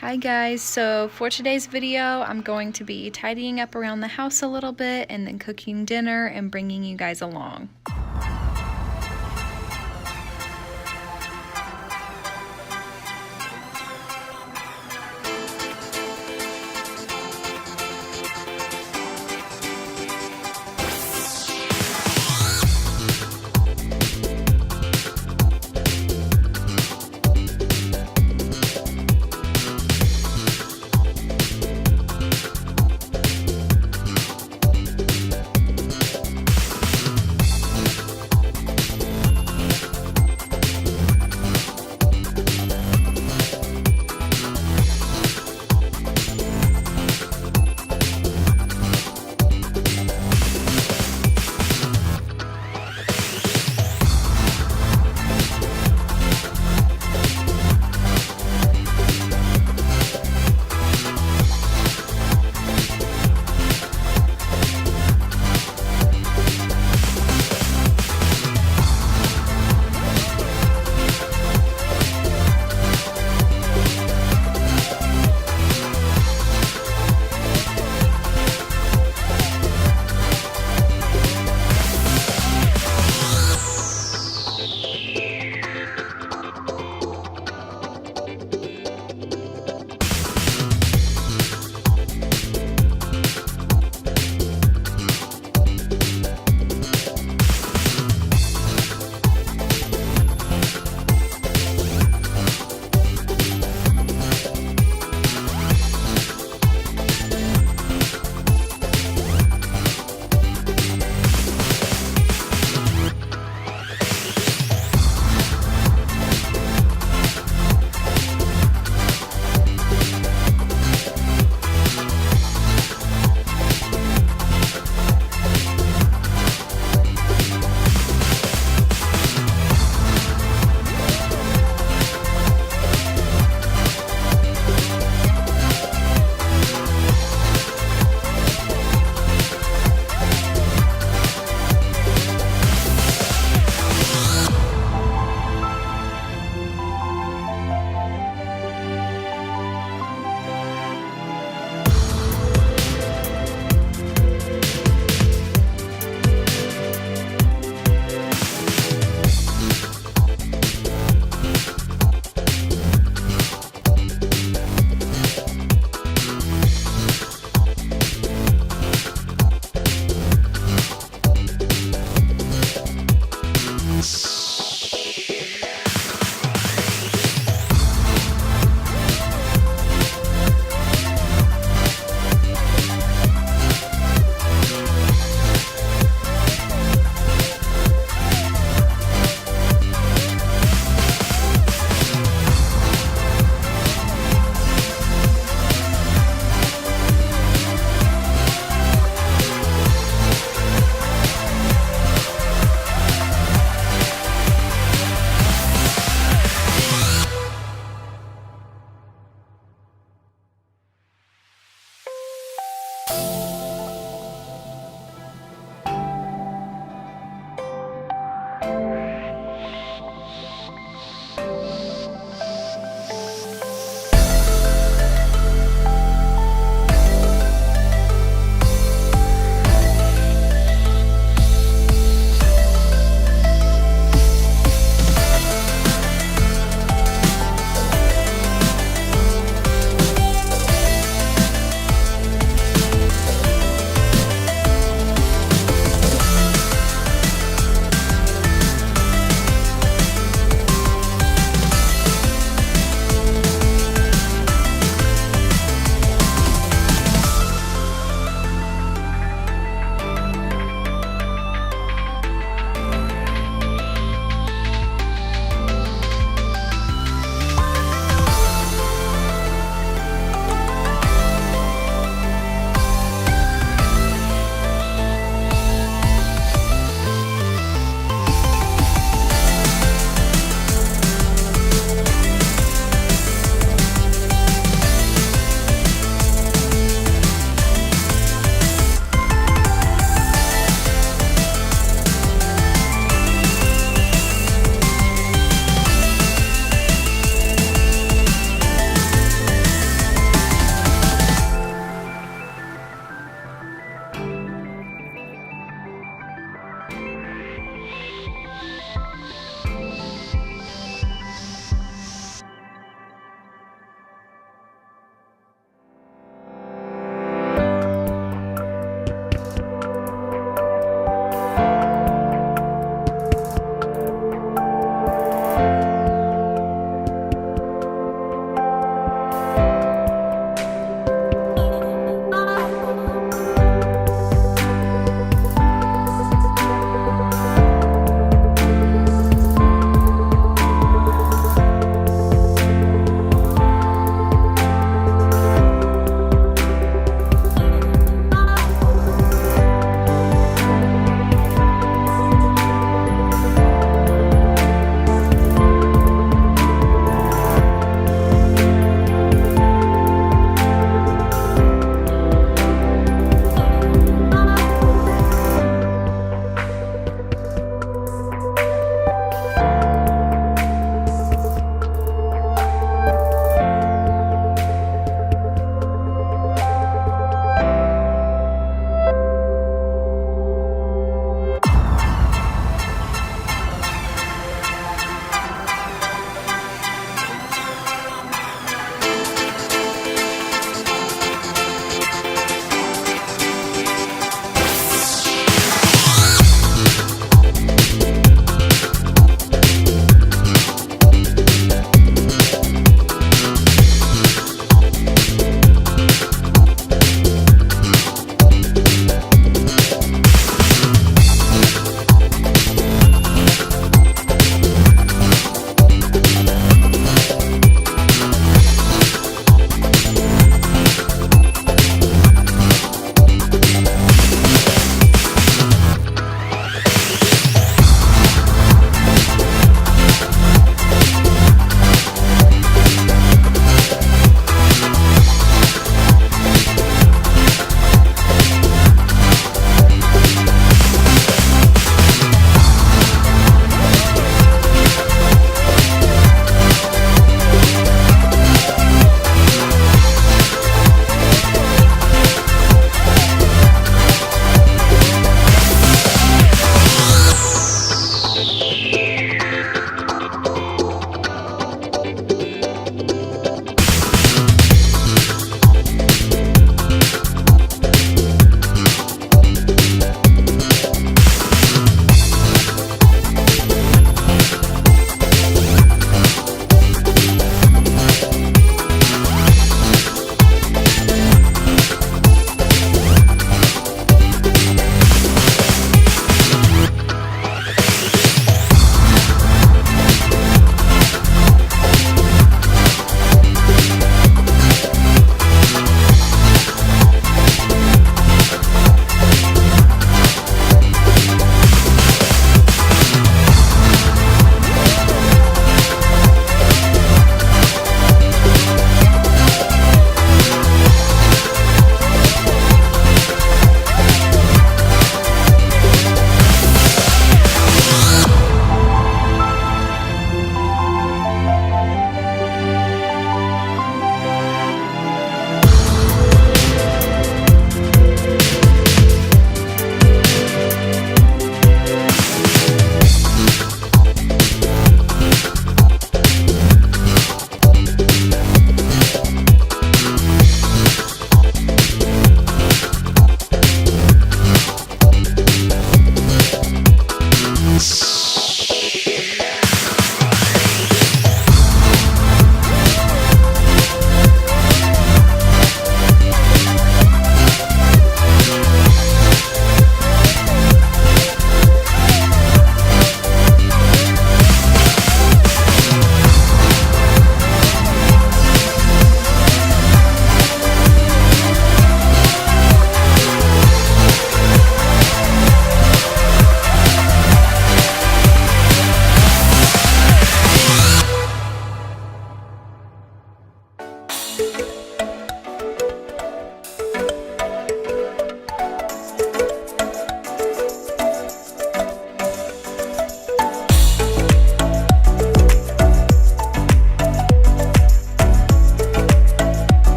Hi guys, so for today's video I'm going to be tidying up around the house a little bit and then cooking dinner and bringing you guys along.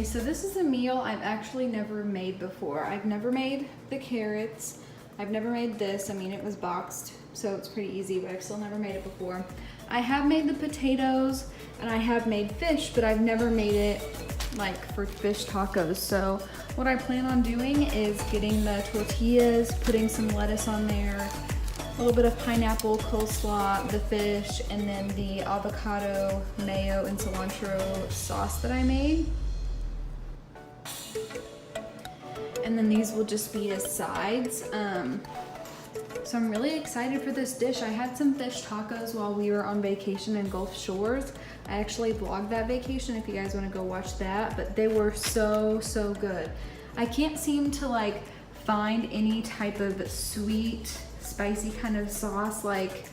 So this is a meal I've actually never made before. I've never made the carrots. I've never made this. I mean, it was boxed, so it's pretty easy, but I've still never made it before. I have made the potatoes and I have made fish, but I've never made it like for fish tacos. So what I plan on doing is getting the tortillas, putting some lettuce on there, a little bit of pineapple, coleslaw, the fish, and then the avocado, mayo, and cilantro sauce that I made. And then these will just be as sides. So I'm really excited for this dish. I had some fish tacos while we were on vacation in Gulf Shores. I actually vlogged that vacation if you guys want to go watch that, but they were so good. I can't seem to like find any type of sweet, spicy kind of sauce like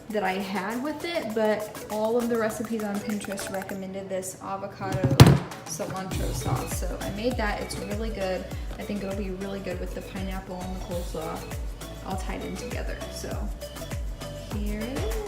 that I had with it, but all of the recipes on Pinterest recommended this avocado cilantro sauce. So I made that. It's really good. I think it'll be really good with the pineapple and the coleslaw all tied in together. So here it is.